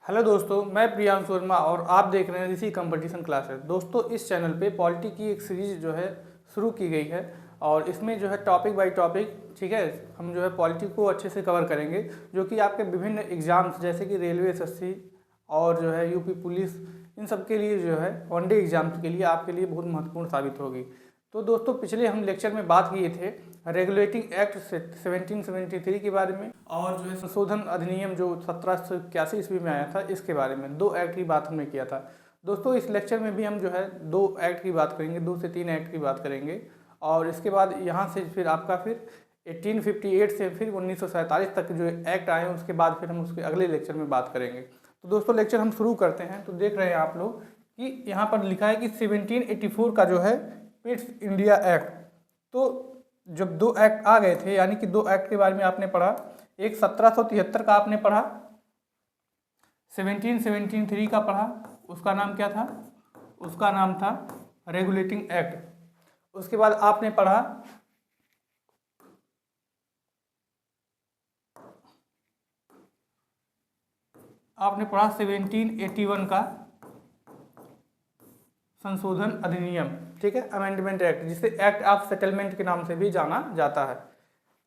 Hello दोस्तों, मैं प्रियांशु वर्मा और आप देख रहे हैं ऋषि कंपटीशन क्लासेस। दोस्तों, इस चैनल पे पॉलिटी की एक सीरीज जो है शुरू की गई है और इसमें जो है टॉपिक बाय टॉपिक, ठीक है, हम जो है पॉलिटी को अच्छे से कवर करेंगे, जो कि आपके विभिन्न एग्जाम्स जैसे कि रेलवे एसएससी और जो है यूपी पुलिस, इन सब के लिए जो है वनडे एग्जाम्स के लिए आपके लिए बहुत महत्वपूर्ण साबित होगी। तो दोस्तों, पिछले हम लेक्चर में बात किए थे रेगुलेटिंग एक्ट 1773 के बारे में और जो है संशोधन अधिनियम जो 1781 ईस्वी में आया था, इसके बारे में 2 एक्ट की बात हमने किया था। दोस्तों, इस लेक्चर में भी हम जो है 2 एक्ट की बात करेंगे, 2 से 3 एक्ट की बात करेंगे और इसके बाद यहाँ से फिर आपका फिर 1858 से फिर 1947 तक जो एक्ट आए हैं, उसके बाद फिर हम उसके अगले लेक्चर में बात करेंगे। तो दोस्तों, लेक्चर हम शुरू करते हैं। तो देख रहे हैं आप लोग कि यहाँ पर लिखा है कि 1784 का जो है पिट्स इंडिया एक्ट। तो जब 2 एक्ट आ गए थे, यानी कि 2 एक्ट के बारे में आपने पढ़ा, एक 1773 का आपने पढ़ा, 1773 का पढ़ा, उसका नाम क्या था? उसका नाम था रेगुलेटिंग एक्ट। उसके बाद आपने पढ़ा आपने पढ़ा 1781 का संशोधन अधिनियम, ठीक है, अमेंडमेंट एक्ट, जिसे एक्ट ऑफ सेटलमेंट के नाम से भी जाना जाता है।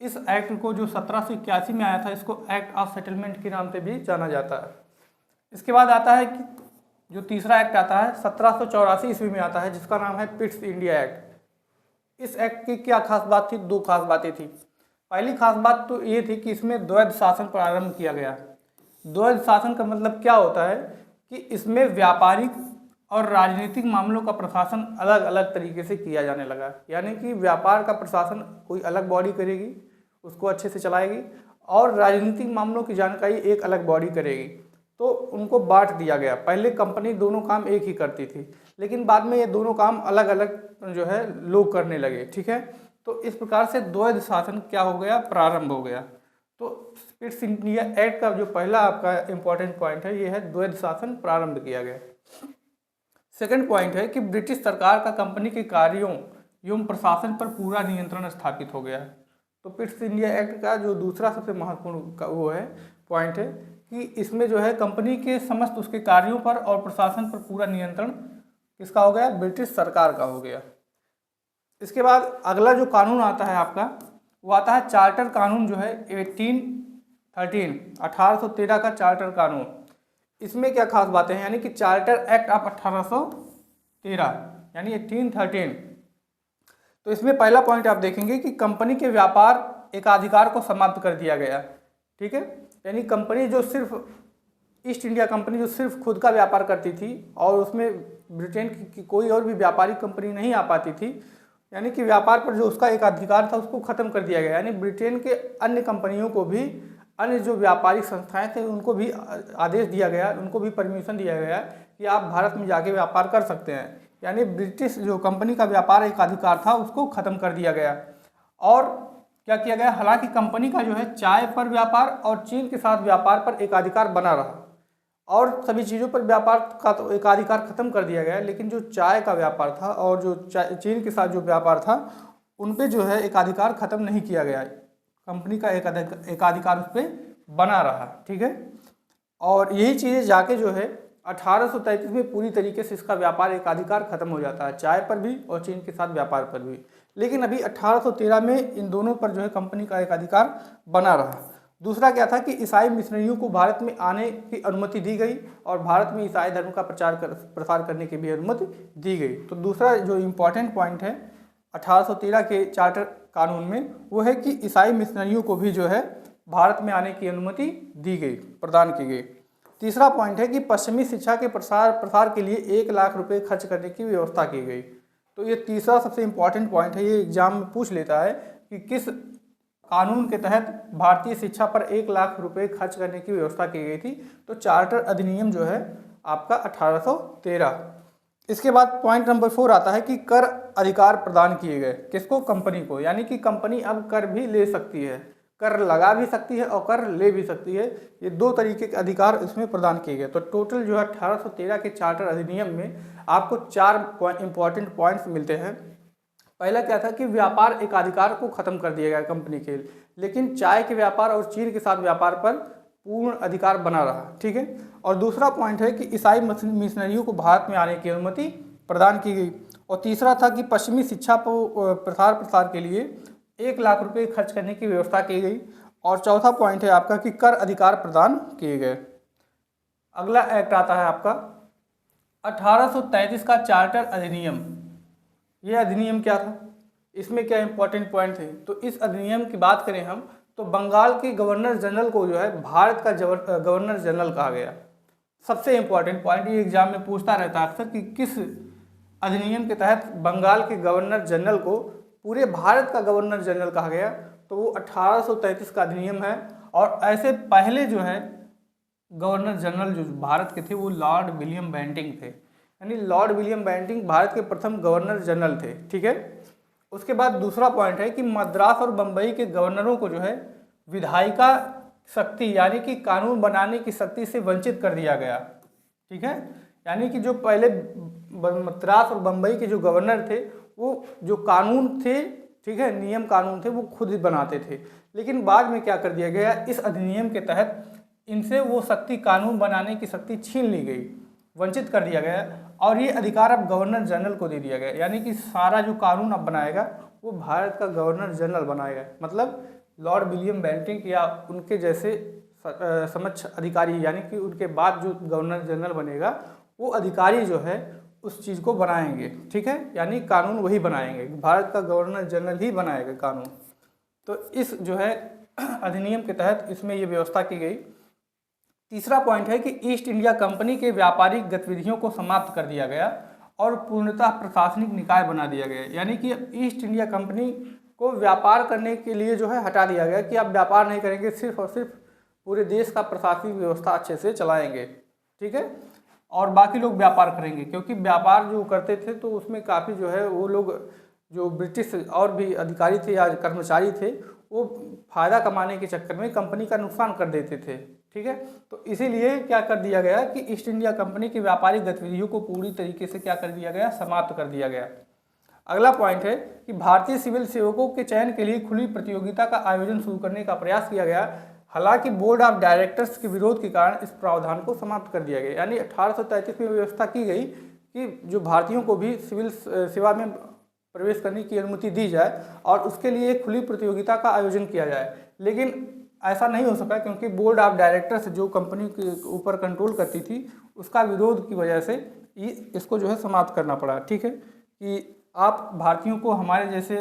इस एक्ट को जो 1781 में आया था, इसको एक्ट ऑफ सेटलमेंट के नाम से भी जाना जाता है। इसके बाद आता है कि जो तीसरा एक्ट आता है 1784 ईस्वी में आता है, जिसका नाम है पिट्स इंडिया एक्ट। इस एक्ट की क्या खास बात थी? 2 खास बातें थी। पहली खास बात तो ये थी कि इसमें द्वैध शासन प्रारंभ किया गया। द्वैध शासन का मतलब क्या होता है कि इसमें व्यापारिक और राजनीतिक मामलों का प्रशासन अलग अलग तरीके से किया जाने लगा। यानी कि व्यापार का प्रशासन कोई अलग बॉडी करेगी, उसको अच्छे से चलाएगी, और राजनीतिक मामलों की जानकारी एक अलग बॉडी करेगी। तो उनको बांट दिया गया। पहले कंपनी दोनों काम एक ही करती थी, लेकिन बाद में ये दोनों काम अलग अलग जो है लोग करने लगे, ठीक है। तो इस प्रकार से द्वैध शासन क्या हो गया? प्रारंभ हो गया। तो पिट्स इंडिया एक्ट का जो पहला आपका इंपॉर्टेंट पॉइंट है, ये है द्वैध शासन प्रारंभ किया गया। सेकंड पॉइंट है कि ब्रिटिश सरकार का कंपनी के कार्यों एवं प्रशासन पर पूरा नियंत्रण स्थापित हो गया है। तो पिट्स इंडिया एक्ट का जो दूसरा सबसे महत्वपूर्ण वो है पॉइंट है कि इसमें जो है कंपनी के समस्त उसके कार्यों पर और प्रशासन पर पूरा नियंत्रण किसका हो गया? ब्रिटिश सरकार का हो गया। इसके बाद अगला जो कानून आता है आपका, वो आता है चार्टर कानून, जो है 1813 का चार्टर कानून। इसमें क्या खास बातें हैं? यानी कि चार्टर एक्ट ऑफ 1813 यानी 1813। तो इसमें पहला पॉइंट आप देखेंगे कि कंपनी के व्यापार एकाधिकार को समाप्त कर दिया गया, ठीक है। यानी कंपनी जो सिर्फ ईस्ट इंडिया कंपनी जो सिर्फ खुद का व्यापार करती थी और उसमें ब्रिटेन की कोई और भी व्यापारिक कंपनी नहीं आ पाती थी, यानी कि व्यापार पर जो उसका एक अधिकार था उसको खत्म कर दिया गया। यानी ब्रिटेन के अन्य कंपनियों को भी, अन्य जो व्यापारिक संस्थाएं थे, उनको भी आदेश दिया गया, उनको भी परमिशन दिया गया कि आप भारत में जाके व्यापार कर सकते हैं। यानी ब्रिटिश जो कंपनी का व्यापार एक अधिकार था उसको खत्म कर दिया गया। और क्या किया गया? हालांकि कंपनी का जो है चाय पर व्यापार और चीन के साथ व्यापार पर एकाधिकार बना रहा और सभी चीज़ों पर व्यापार का तो एकाधिकार खत्म कर दिया गया, लेकिन जो चाय का व्यापार था और जो चीन के साथ जो व्यापार था, उन पे जो है एकाधिकार खत्म नहीं किया गया। कंपनी का एकाधिकार उस पर बना रहा, ठीक है। और यही चीज़ें जाके जो है 1833 में पूरी तरीके से इसका व्यापार एकाधिकार खत्म हो जाता है, चाय पर भी और चीन के साथ व्यापार पर भी। लेकिन अभी 1813 में इन दोनों पर जो है कंपनी का एकाधिकार बना रहा। दूसरा क्या था कि ईसाई मिशनरियों को भारत में आने की अनुमति दी गई और भारत में ईसाई धर्म का प्रसार करने की भी अनुमति दी गई। तो दूसरा जो इम्पोर्टेंट पॉइंट है 1813 के चार्टर कानून में, वो है कि ईसाई मिशनरियों को भी जो है भारत में आने की अनुमति दी गई, प्रदान की गई। तीसरा पॉइंट है कि पश्चिमी शिक्षा के प्रसार के लिए 1 लाख रुपए खर्च करने की व्यवस्था की गई। तो ये तीसरा सबसे इम्पॉर्टेंट पॉइंट है, ये एग्जाम में पूछ लेता है कि किस कानून के तहत भारतीय शिक्षा पर 1 लाख रुपए खर्च करने की व्यवस्था की गई थी। तो चार्टर अधिनियम जो है आपका 1813। इसके बाद पॉइंट नंबर 4 आता है कि कर अधिकार प्रदान किए गए। किसको? कंपनी को। यानी कि कंपनी अब कर भी ले सकती है, कर लगा भी सकती है और कर ले भी सकती है। ये 2 तरीके के अधिकार इसमें प्रदान किए गए। तो टोटल जो है 1813 के चार्टर अधिनियम में आपको 4 इंपॉर्टेंट पॉइंट्स मिलते हैं। पहला क्या था कि व्यापार एकाधिकार को खत्म कर दिया गया कंपनी के, लेकिन चाय के व्यापार और चीन के साथ व्यापार पर पूर्ण अधिकार बना रहा, ठीक है। और दूसरा पॉइंट है कि ईसाई मिशनरियों को भारत में आने की अनुमति प्रदान की गई। और तीसरा था कि पश्चिमी शिक्षा को प्रसार के लिए 1 लाख रुपए खर्च करने की व्यवस्था की गई। और चौथा पॉइंट है आपका कि कर अधिकार प्रदान किए गए। अगला एक्ट आता है आपका 1833 का चार्टर अधिनियम। ये अधिनियम क्या था, इसमें क्या इंपॉर्टेंट पॉइंट थे, तो इस अधिनियम की बात करें हम तो बंगाल के गवर्नर जनरल को जो है भारत का गवर्नर जनरल कहा गया। सबसे इंपॉर्टेंट पॉइंट, ये एग्जाम में पूछता रहता है अक्सर कि किस अधिनियम के तहत बंगाल के गवर्नर जनरल को पूरे भारत का गवर्नर जनरल कहा गया, तो वो 1833 का अधिनियम है। और ऐसे पहले जो है गवर्नर जनरल जो भारत के थे वो लॉर्ड विलियम बेंटिंक थे, यानी लॉर्ड विलियम बेंटिंक भारत के प्रथम गवर्नर जनरल थे, ठीक है। उसके बाद दूसरा पॉइंट है कि मद्रास और बम्बई के गवर्नरों को जो है विधायिका शक्ति यानी कि कानून बनाने की शक्ति से वंचित कर दिया गया, ठीक है। यानी कि जो पहले मद्रास और बम्बई के जो गवर्नर थे वो जो कानून थे, ठीक है, नियम कानून थे वो खुद ही बनाते थे, लेकिन बाद में क्या कर दिया गया, इस अधिनियम के तहत इनसे वो शक्ति, कानून बनाने की शक्ति छीन ली गई, वंचित कर दिया गया और ये अधिकार अब गवर्नर जनरल को दे दिया गया। यानी कि सारा जो कानून अब बनाएगा वो भारत का गवर्नर जनरल बनाएगा। मतलब लॉर्ड विलियम बेंटिंक या उनके जैसे समक्ष अधिकारी यानी कि उनके बाद जो गवर्नर जनरल बनेगा वो अधिकारी जो है उस चीज़ को बनाएंगे, ठीक है, यानी कानून वही बनाएंगे, भारत का गवर्नर जनरल ही बनाएगा कानून। तो इस जो है अधिनियम के तहत इसमें ये व्यवस्था की गई। तीसरा पॉइंट है कि ईस्ट इंडिया कंपनी के व्यापारिक गतिविधियों को समाप्त कर दिया गया और पूर्णतः प्रशासनिक निकाय बना दिया गया। यानी कि ईस्ट इंडिया कंपनी को व्यापार करने के लिए जो है हटा दिया गया कि आप व्यापार नहीं करेंगे, सिर्फ और सिर्फ पूरे देश का प्रशासनिक व्यवस्था अच्छे से चलाएंगे, ठीक है, और बाकी लोग व्यापार करेंगे। क्योंकि व्यापार जो करते थे तो उसमें काफ़ी जो है वो लोग जो ब्रिटिश और भी अधिकारी थे या कर्मचारी थे वो फ़ायदा कमाने के चक्कर में कंपनी का नुकसान कर देते थे, ठीक है। तो इसीलिए क्या कर दिया गया कि ईस्ट इंडिया कंपनी की व्यापारिक गतिविधियों को पूरी तरीके से क्या कर दिया गया, समाप्त कर दिया गया। अगला पॉइंट है कि भारतीय सिविल सेवकों के चयन के लिए खुली प्रतियोगिता का आयोजन शुरू करने का प्रयास किया गया। हालांकि बोर्ड ऑफ डायरेक्टर्स के विरोध के कारण इस प्रावधान को समाप्त कर दिया गया। यानी 1833 में व्यवस्था की गई कि जो भारतीयों को भी सिविल सेवा में प्रवेश करने की अनुमति दी जाए और उसके लिए एक खुली प्रतियोगिता का आयोजन किया जाए, लेकिन ऐसा नहीं हो सका क्योंकि बोर्ड ऑफ डायरेक्टर्स जो कंपनी के ऊपर कंट्रोल करती थी उसका विरोध की वजह से इसको जो है समाप्त करना पड़ा, ठीक है, कि आप भारतीयों को हमारे जैसे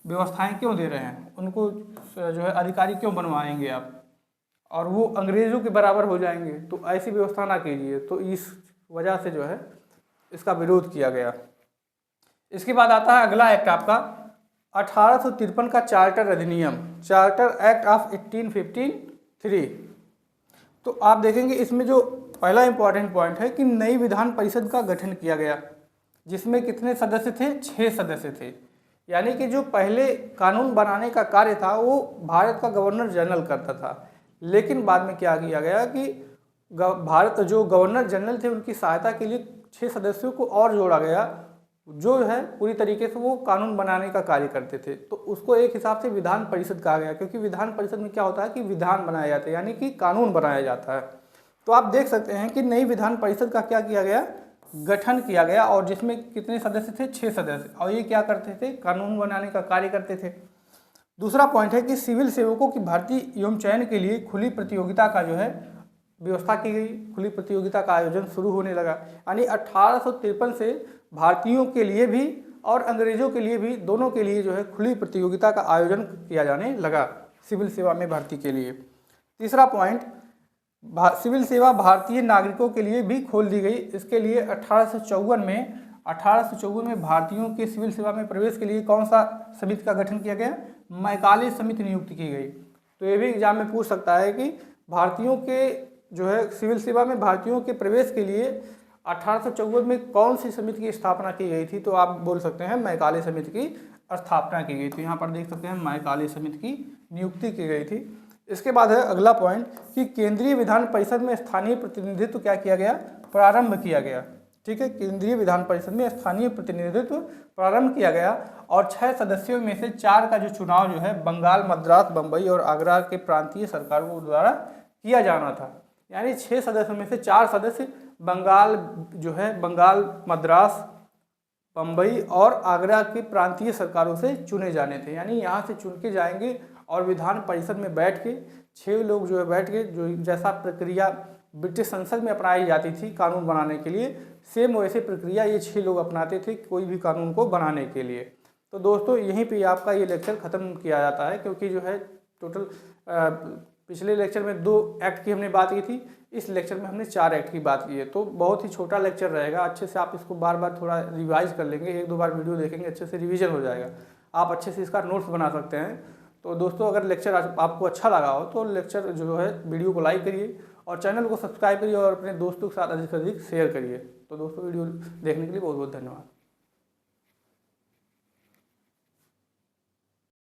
व्यवस्थाएं क्यों दे रहे हैं, उनको जो है अधिकारी क्यों बनवाएंगे आप और वो अंग्रेज़ों के बराबर हो जाएंगे, तो ऐसी व्यवस्था ना कीजिए। तो इस वजह से जो है इसका विरोध किया गया। इसके बाद आता है अगला एक्ट आपका 1853 का चार्टर अधिनियम, चार्टर एक्ट ऑफ 1853। तो आप देखेंगे इसमें जो पहला इंपॉर्टेंट पॉइंट है कि नई विधान परिषद का गठन किया गया, जिसमें कितने सदस्य थे, 6 सदस्य थे। यानी कि जो पहले कानून बनाने का कार्य था वो भारत का गवर्नर जनरल करता था, लेकिन बाद में क्या किया गया कि भारत जो गवर्नर जनरल थे उनकी सहायता के लिए 6 सदस्यों को और जोड़ा गया, जो है पूरी तरीके से वो कानून बनाने का कार्य करते थे। तो उसको एक हिसाब से विधान परिषद कहा गया, क्योंकि विधान परिषद में क्या होता है कि विधान बनाया जाता है, यानी कि कानून बनाया जाता है। तो आप देख सकते हैं कि नई विधान परिषद का क्या किया गया, गठन किया गया, और जिसमें कितने सदस्य थे, 6 सदस्य, और ये क्या करते थे, कानून बनाने का कार्य करते थे। दूसरा पॉइंट है कि सिविल सेवकों की भर्ती एवं चयन के लिए खुली प्रतियोगिता का जो है व्यवस्था की गई, खुली प्रतियोगिता का आयोजन शुरू होने लगा। यानी 1853 से भारतीयों के लिए भी और अंग्रेजों के लिए भी, दोनों के लिए जो है खुली प्रतियोगिता का आयोजन किया जाने लगा सिविल सेवा में भर्ती के लिए। तीसरा पॉइंट, सिविल सेवा भारतीय नागरिकों के लिए भी खोल दी गई। इसके लिए 1854 में भारतीयों के सिविल सेवा में प्रवेश के लिए कौन सा समिति का गठन किया गया, मैकाले समिति नियुक्त की गई। तो ये भी एग्जाम में पूछ सकता है कि भारतीयों के जो है सिविल सेवा में भारतीयों के प्रवेश के लिए 1854 में कौन सी समिति की स्थापना की गई थी, तो आप बोल सकते हैं मैकाले समिति की स्थापना की गई थी। यहाँ पर देख सकते हैं मैकाले समिति की नियुक्ति की गई थी। इसके बाद है अगला पॉइंट कि केंद्रीय विधान परिषद में स्थानीय प्रतिनिधित्व क्या किया गया, प्रारंभ किया गया, ठीक है। केंद्रीय विधान परिषद में स्थानीय प्रतिनिधित्व प्रारंभ किया गया और 6 सदस्यों में से 4 का जो चुनाव जो है बंगाल, मद्रास, बम्बई और आगरा के प्रांतीय सरकारों द्वारा किया जाना था। यानी 6 सदस्यों में से 4 सदस्य बंगाल जो है बंगाल, मद्रास, बम्बई और आगरा की प्रांतीय सरकारों से चुने जाने थे। यानी यहाँ से चुन के जाएंगे और विधान परिषद में बैठ के 6 लोग जो है बैठ के, जो जैसा प्रक्रिया ब्रिटिश संसद में अपनाई जाती थी कानून बनाने के लिए, सेम वैसे प्रक्रिया ये 6 लोग अपनाते थे कोई भी कानून को बनाने के लिए। तो दोस्तों यहीं पे आपका ये लेक्चर ख़त्म किया जाता है, क्योंकि जो है टोटल पिछले लेक्चर में 2 एक्ट की हमने बात की थी, इस लेक्चर में हमने 4 एक्ट की बात की है। तो बहुत ही छोटा लेक्चर रहेगा, अच्छे से आप इसको बार बार थोड़ा रिवाइज कर लेंगे, 1-2 बार वीडियो देखेंगे, अच्छे से रिवीजन हो जाएगा, आप अच्छे से इसका नोट्स बना सकते हैं। तो दोस्तों अगर लेक्चर आपको अच्छा लगा हो तो लेक्चर जो है वीडियो को लाइक करिए और चैनल को सब्सक्राइब करिए और अपने दोस्तों के साथ अधिक से अधिक शेयर करिए। तो दोस्तों वीडियो देखने के लिए बहुत बहुत धन्यवाद।